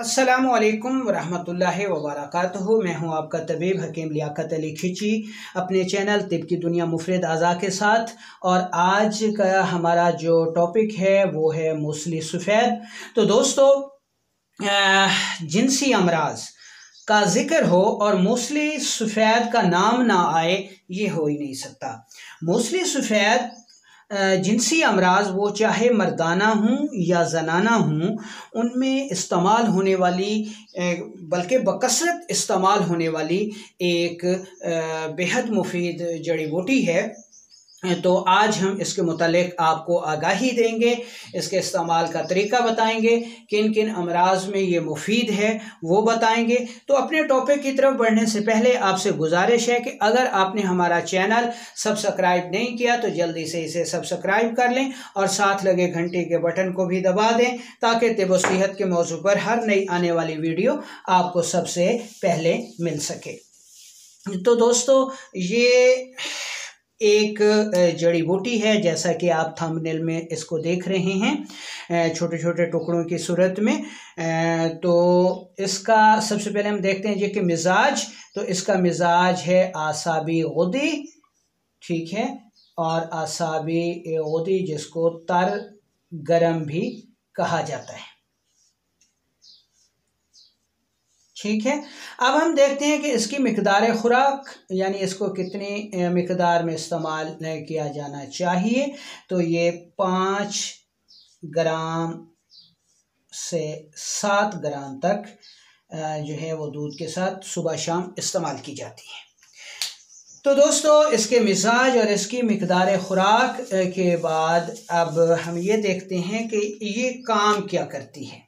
अस्सलामुअलैकुम वरहमतुल्लाहि वबरकातुहू। मैं हूं आपका तबीब हकीम लियाकत अली खिची अपने चैनल तिब की दुनिया मुफरद अज़ा के साथ। और आज का हमारा जो टॉपिक है वो है मूसली सफ़ेद। तो दोस्तों, जिनसी अमराज का जिक्र हो और मूसली सफ़ेद का नाम ना आए, ये हो ही नहीं सकता। मूसली सफ़ेद जिनसी अमराज वो चाहे मर्दाना हूँ या जनाना हूँ, उनमें इस्तेमाल होने वाली बल्कि बकसरत इस्तेमाल होने वाली एक बेहद मुफीद जड़ी बूटी है। तो आज हम इसके मुतालिक आपको आगाही देंगे, इसके इस्तेमाल का तरीका बताएंगे, किन किन अमराज में ये मुफीद है वो बताएंगे। तो अपने टॉपिक की तरफ बढ़ने से पहले आपसे गुजारिश है कि अगर आपने हमारा चैनल सब्सक्राइब नहीं किया तो जल्दी से इसे सब्सक्राइब कर लें और साथ लगे घंटे के बटन को भी दबा दें, ताकि तिब व सेहत के मौजू पर हर नई आने वाली वीडियो आपको सबसे पहले मिल सके। तो दोस्तों, ये एक जड़ी बूटी है, जैसा कि आप थंबनेल में इसको देख रहे हैं, छोटे छोटे टुकड़ों की सूरत में। तो इसका सबसे पहले हम देखते हैं जी कि मिजाज। तो इसका मिजाज है आसाबी गुदी, ठीक है, और आसाबी गुदी जिसको तर गरम भी कहा जाता है, ठीक है। अब हम देखते हैं कि इसकी मिकदार खुराक, यानी इसको कितनी मिकदार में इस्तेमाल किया जाना चाहिए। तो ये 5 ग्राम से 7 ग्राम तक जो है वो दूध के साथ सुबह शाम इस्तेमाल की जाती है। तो दोस्तों, इसके मिजाज और इसकी मिकदार खुराक के बाद अब हम ये देखते हैं कि ये काम क्या करती है।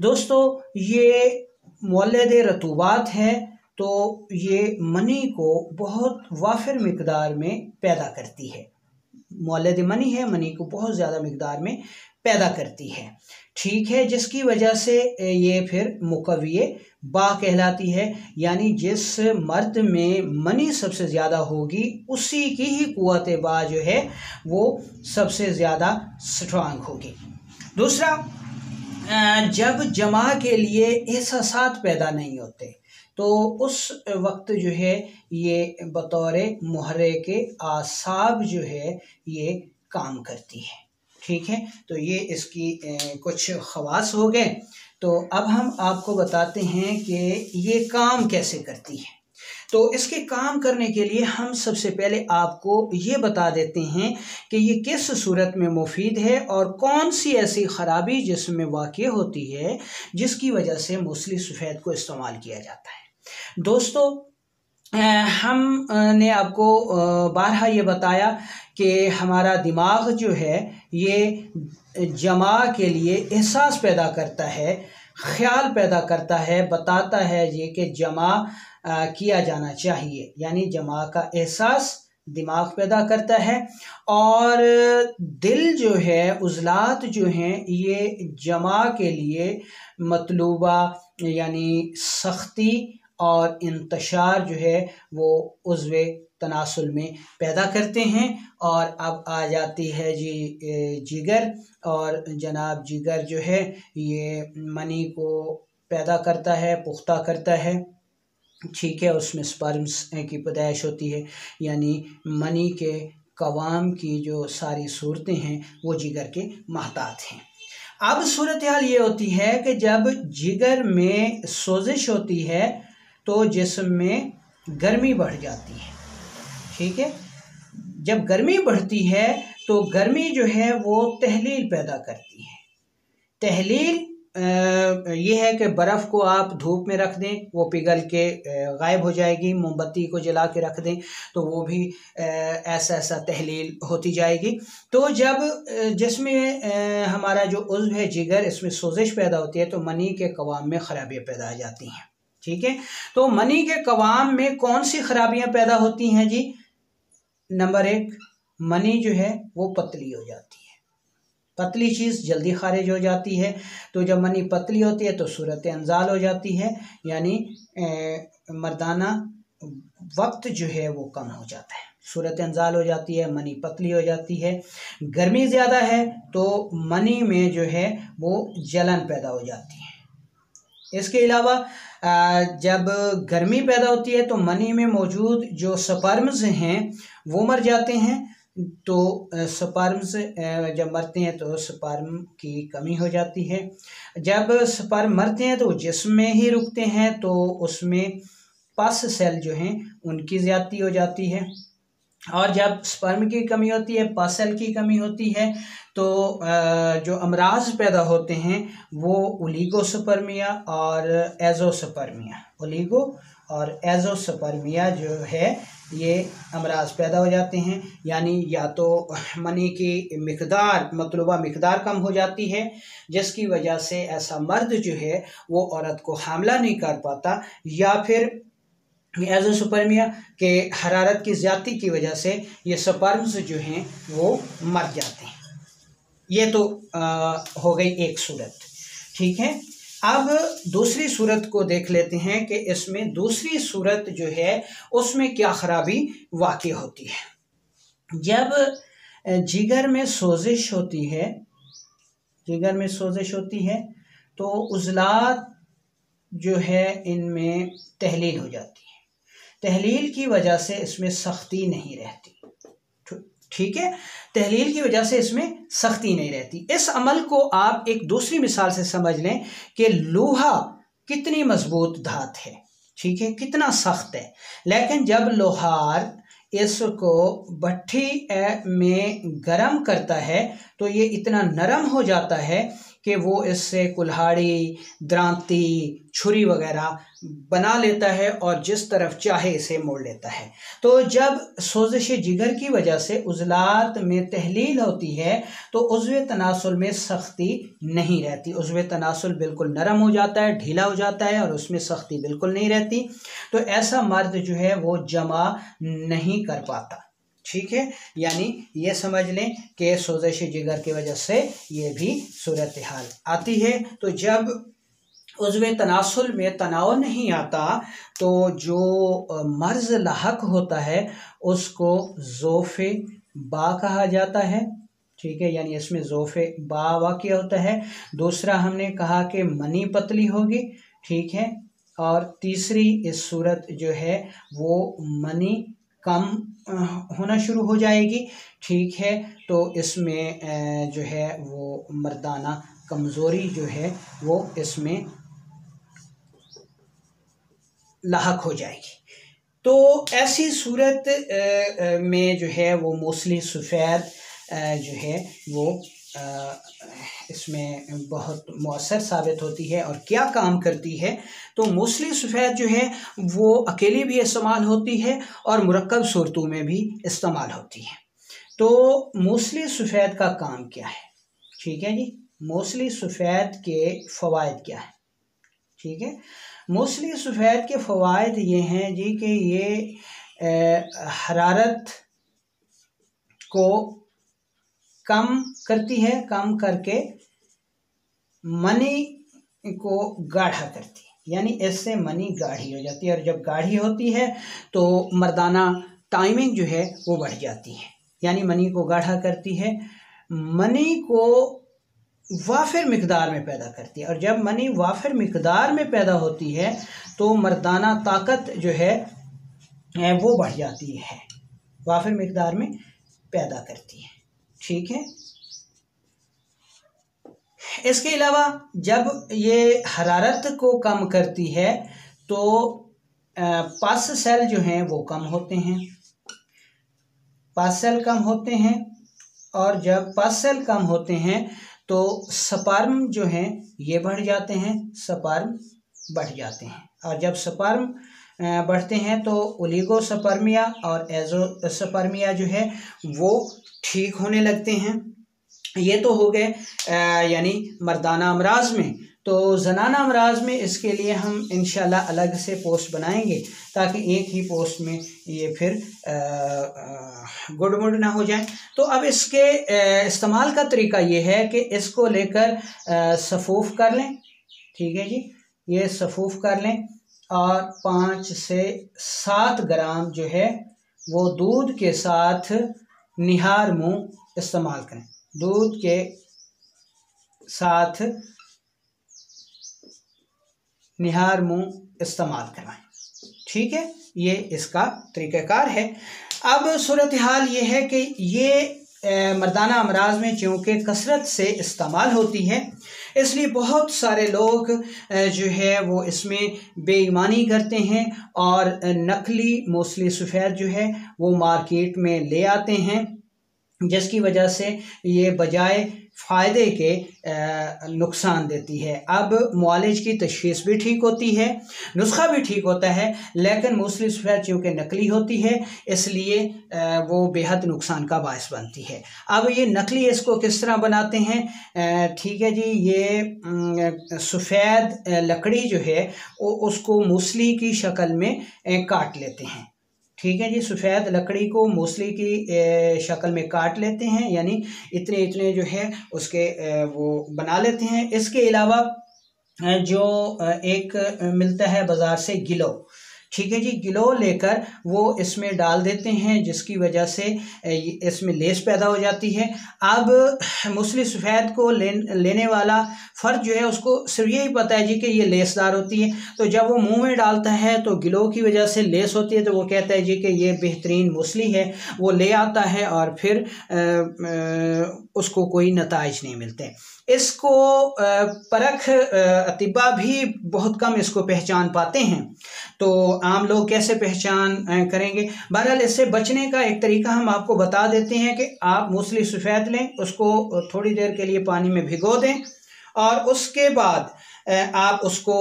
दोस्तों, ये मौलद रतूबात है, तो ये मनी को बहुत वाफिर मिकदार में पैदा करती है। मौलद मनी है, मनी को बहुत ज़्यादा मिकदार में पैदा करती है, ठीक है, जिसकी वजह से ये फिर मुकव्विए बा कहलाती है। यानी जिस मर्द में मनी सबसे ज़्यादा होगी उसी की ही कुव्वत बा जो है वो सबसे ज़्यादा स्ट्रांग होगी। दूसरा, जब जमा के लिए एहसासात पैदा नहीं होते तो उस वक्त जो है ये बतौर मुहर्रे के आसाब जो है ये काम करती है, ठीक है। तो ये इसकी कुछ ख़वास हो गए। तो अब हम आपको बताते हैं कि ये काम कैसे करती है। तो इसके काम करने के लिए हम सबसे पहले आपको ये बता देते हैं कि ये किस सूरत में मुफीद है और कौन सी ऐसी ख़राबी जिसमें वाक़ई होती है जिसकी वजह से मूसली सफ़ेद को इस्तेमाल किया जाता है। दोस्तों, हमने आपको बारहा ये बताया कि हमारा दिमाग जो है ये जमा के लिए एहसास पैदा करता है, ख्याल पैदा करता है, बताता है ये कि जमा किया जाना चाहिए, यानी जमा का एहसास दिमाग पैदा करता है। और दिल जो है, उज़लात जो हैं, ये जमा के लिए मतलूबा यानी सख्ती और इंतशार जो है वो उज़्वे तनासुल में पैदा करते हैं। और अब आ जाती है जी जिगर, और जनाब जिगर जो है ये मनी को पैदा करता है, पुख्ता करता है, ठीक है। उसमें स्पर्म्स की पैदाइश होती है, यानी मनी के कवाम की जो सारी सूरतें हैं वो जिगर के महतात हैं। अब सूरत हाल ये होती है कि जब जिगर में सोजिश होती है तो जिस्म में गर्मी बढ़ जाती है, ठीक है। जब गर्मी बढ़ती है तो गर्मी जो है वो तहलील पैदा करती है। तहलील ये है कि बर्फ़ को आप धूप में रख दें, वो पिघल के गायब हो जाएगी। मोमबत्ती को जला के रख दें तो वो भी ऐसा तहलील होती जाएगी। तो जब जिसमें हमारा जो उज़्व है जिगर, इसमें सोजिश पैदा होती है तो मनी के कवाम में ख़राबियाँ पैदा आ जाती हैं, ठीक है। तो मनी के कवाम में कौन सी ख़राबियाँ पैदा होती हैं जी? नंबर 1, मनी जो है वो पतली हो जाती है। पतली चीज़ जल्दी खारिज हो जाती है। तो जब मनी पतली होती है तो सूरत अंजाल हो जाती है, यानी मर्दाना वक्त जो है वो कम हो जाता है, सूरत अंजाल हो जाती है, मनी पतली हो जाती है। गर्मी ज़्यादा है तो मनी में जो है वो जलन पैदा हो जाती है, इसके अलावा जब गर्मी पैदा होती है तो मनी में मौजूद जो स्पर्म्स हैं वो मर जाते हैं। तो स्पर्म्स जब मरते हैं तो स्पर्म की कमी हो जाती है। जब स्पर्म मरते हैं तो जिस्म में ही रुकते हैं, तो उसमें पस सेल जो हैं उनकी ज़्यादती हो जाती है। और जब स्पर्म की कमी होती है, पस सेल की कमी होती है, तो जो अमराज पैदा होते हैं वो ओलिगोस्पर्मिया और एजोस्पर्मिया, ओलिगो और एजोस्पर्मिया जो है ये अमराज पैदा हो जाते हैं। यानी या तो मनी की मिकदार, मतलूबा मिकदार कम हो जाती है, जिसकी वजह से ऐसा मर्द जो है वो औरत को हामला नहीं कर पाता, या फिर एजोस्पर्मिया के हरारत की ज़्यादती की वजह से ये स्पर्म्स जो हैं वो मर जाते हैं। ये तो हो गई एक सूरत, ठीक है। अब दूसरी सूरत को देख लेते हैं कि इसमें दूसरी सूरत जो है उसमें क्या खराबी वाक़ई होती है। जब जिगर में सोजिश होती है, जिगर में सोजिश होती है तो उज़लात जो है इनमें तहलील हो जाती है। तहलील की वजह से इसमें सख्ती नहीं रहती, ठीक है, तहलील की वजह से इसमें सख्ती नहीं रहती। इस अमल को आप एक दूसरी मिसाल से समझ लें कि लोहा कितनी मजबूत धात है, ठीक है, कितना सख्त है, लेकिन जब लोहार इसको भट्ठी में गर्म करता है तो ये इतना नरम हो जाता है कि वो इससे कुल्हाड़ी, द्रांती, छुरी वगैरह बना लेता है और जिस तरफ चाहे इसे मोड़ लेता है। तो जब सोजिश जिगर की वजह से उज़लात में तहलील होती है तो उज़्व तनासुल में सख्ती नहीं रहती, उज़्व तनासुल बिल्कुल नरम हो जाता है, ढीला हो जाता है और उसमें सख्ती बिल्कुल नहीं रहती। तो ऐसा मर्द जो है वो जमा नहीं कर पाता, ठीक है। यानी ये समझ लें कि सोजिश जिगर की वजह से ये भी सूरत हाल आती है। तो जब उज़्व तनासुल में तनाव नहीं आता तो जो मर्ज़ लाहक होता है उसको ज़ोफ़े बा कहा जाता है, ठीक है, यानी इसमें ज़ोफ़े बा वाक़या होता है। दूसरा हमने कहा कि मनी पतली होगी, ठीक है, और तीसरी इस सूरत जो है वो मनी कम होना शुरू हो जाएगी, ठीक है। तो इसमें जो है वो मर्दाना कमज़ोरी जो है वो इसमें लाहक हो जाएगी। तो ऐसी सूरत में जो है वो मूसली सफ़ेद जो है वो इसमें बहुत मौसर साबित होती है। और क्या काम करती है, तो मूसली सफ़ेद जो है वो अकेली भी इस्तेमाल होती है और मुरक्कब सूरतों में भी इस्तेमाल होती है। तो मूसली सफ़ेद का काम क्या है, ठीक है जी, मूसली सफ़ेद के फ़वाइद क्या है, ठीक है। मूसली सफ़ेद के फ़वाइद ये हैं जी कि ये हरारत को कम करती है, कम करके मनी को गाढ़ा करती है, यानी इससे मनी गाढ़ी हो जाती है। और जब गाढ़ी होती है तो मर्दाना टाइमिंग जो है वो बढ़ जाती है, यानी मनी को गाढ़ा करती है, मनी को वाफिर मिकदार में पैदा करती है। और जब मनी वाफिर मिकदार में पैदा होती है तो मर्दाना ताकत जो है वो बढ़ जाती है, वाफिर मिकदार में पैदा करती है, ठीक है। इसके अलावा जब ये हरारत को कम करती है तो पस सेल जो हैं वो कम होते हैं, पस सेल कम होते हैं। और जब पस सेल कम होते हैं तो स्पर्म जो हैं ये बढ़ जाते हैं, स्पर्म बढ़ जाते हैं। और जब स्पर्म बढ़ते हैं तो ओलिगोस्पर्मिया और एजोस्पर्मिया जो है वो ठीक होने लगते हैं। ये तो हो गए यानी मर्दाना अमराज में। तो ज़नाना अमराज में इसके लिए हम इंशाल्लाह अलग से पोस्ट बनाएंगे ताकि एक ही पोस्ट में ये फिर गुडमुड ना हो जाए। तो अब इसके इस्तेमाल का तरीका ये है कि इसको लेकर सफ़ूफ़ कर लें, ठीक है जी, ये सफ़ूफ़ कर लें और 5 से 7 ग्राम जो है वो दूध के साथ निहार मुँह इस्तेमाल करें, दूध के साथ निहार मुंह इस्तेमाल करवाएं। ठीक है, ये इसका तरीक़ाकार है। अब सूरत हाल ये है कि ये मर्दाना अमराज में चूँकि कसरत से इस्तेमाल होती है, इसलिए बहुत सारे लोग जो है वो इसमें बेईमानी करते हैं और नकली मूसली सफ़ेद जो है वो मार्केट में ले आते हैं, जिसकी वजह से ये बजाय फ़ायदे के नुकसान देती है। अब मुआलिज की तशख़ीस भी ठीक होती है, नुस्खा भी ठीक होता है, लेकिन मूसली सफ़ेद चूँकि नकली होती है इसलिए वो बेहद नुकसान का बायस बनती है। अब ये नकली इसको किस तरह बनाते हैं? ठीक है जी, ये सफ़ेद लकड़ी जो है उसको मूसली की शक्ल में काट लेते हैं। ठीक है जी, सफ़ेद लकड़ी को मूसली की शक्ल में काट लेते हैं, यानी इतने इतने जो है उसके वो बना लेते हैं। इसके अलावा जो एक मिलता है बाज़ार से गिलो, ठीक है जी, गिलो लेकर वो इसमें डाल देते हैं, जिसकी वजह से इसमें लेस पैदा हो जाती है। अब मूसली सफ़ेद को लेने वाला फ़र्द जो है उसको सिर्फ यही पता है जी कि ये लेसदार होती है, तो जब वो मुंह में डालता है तो गिलो की वजह से लेस होती है, तो वो कहता है जी कि ये बेहतरीन मूसली है, वो ले आता है और फिर उसको कोई नताइज नहीं मिलते। इसको परख अतिबा भी बहुत कम इसको पहचान पाते हैं, तो आम लोग कैसे पहचान करेंगे? बहरहाल इससे बचने का एक तरीका हम आपको बता देते हैं कि आप मूसली सफ़ेद लें, उसको थोड़ी देर के लिए पानी में भिगो दें और उसके बाद आप उसको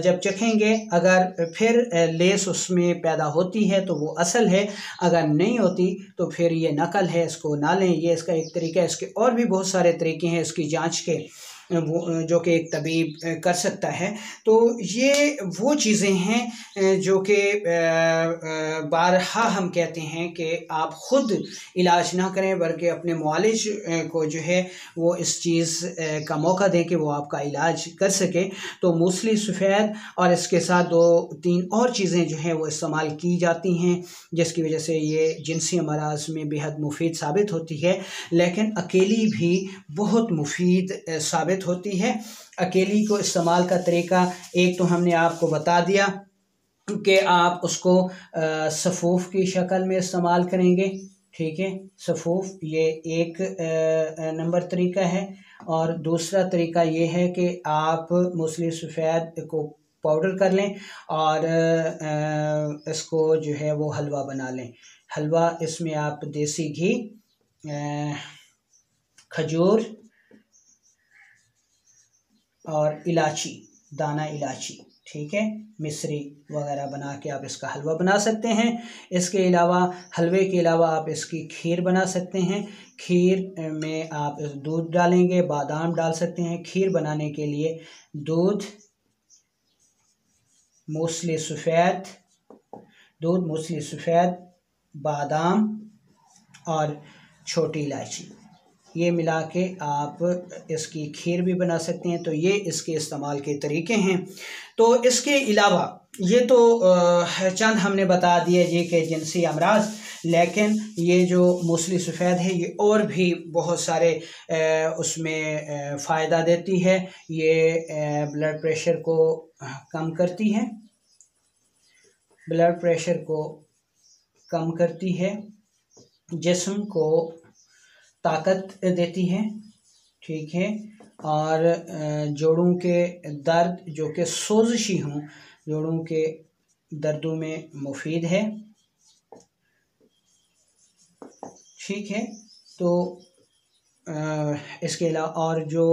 जब चखेंगे, अगर फिर लेस उसमें पैदा होती है तो वो असल है, अगर नहीं होती तो फिर ये नकल है, इसको ना लें। ये इसका एक तरीका है। इसके और भी बहुत सारे तरीके हैं इसकी जांच के, वो जो कि एक तबीब कर सकता है। तो ये वो चीज़ें हैं जो कि बारहा हम कहते हैं कि आप ख़ुद इलाज ना करें, बल्कि अपने मुआलिज को जो है वो इस चीज़ का मौका दें कि वो आपका इलाज कर सके। तो मूसली सफ़ेद और इसके साथ 2-3 और चीज़ें जो हैं वो इस्तेमाल की जाती हैं, जिसकी वजह से ये जिनसी अमराज में बेहद मुफीद साबित होती है, लेकिन अकेली भी बहुत मुफीद साबित होती है। अकेली को इस्तेमाल का तरीका एक तो हमने आपको बता दिया कि आप उसको सफ़ूफ़ की शक्ल में इस्तेमाल करेंगे। ठीक है, सफ़ूफ़ ये एक नंबर तरीका है। और दूसरा तरीका ये है कि आप मूसली सफ़ेद को पाउडर कर लें और इसको जो है वो हलवा बना लें। हलवा, इसमें आप देसी घी, खजूर और इलायची, दाना इलायची, ठीक है, मिश्री वगैरह बना के आप इसका हलवा बना सकते हैं। इसके अलावा हलवे के अलावा आप इसकी खीर बना सकते हैं। खीर में आप दूध डालेंगे, बादाम डाल सकते हैं। खीर बनाने के लिए दूध, मूसली सफ़ेद, बादाम और छोटी इलायची, ये मिला के आप इसकी खीर भी बना सकते हैं। तो ये इसके इस्तेमाल के तरीके हैं। तो इसके अलावा ये तो चंद हमने बता दिए जी कि जिनसी अमराज, लेकिन ये जो मूसली सफ़ेद है ये और भी बहुत सारे उसमें फ़ायदा देती है। ये ब्लड प्रेशर को कम करती है, जिस्म को ताकत देती है, ठीक है, और जोड़ों के दर्द, जो कि सोजिशी हों, जोड़ों के दर्दों में मुफीद है। ठीक है, तो इसके अलावा और जो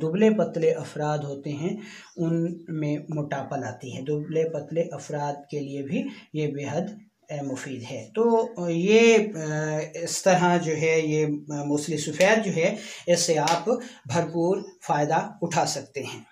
दुबले पतले अफराद होते हैं उनमें मोटापा लाती है। दुबले पतले अफराद के लिए भी ये बेहद मुफीद है। तो ये इस तरह जो है ये मूसली सफ़ेद जो है इससे आप भरपूर फ़ायदा उठा सकते हैं।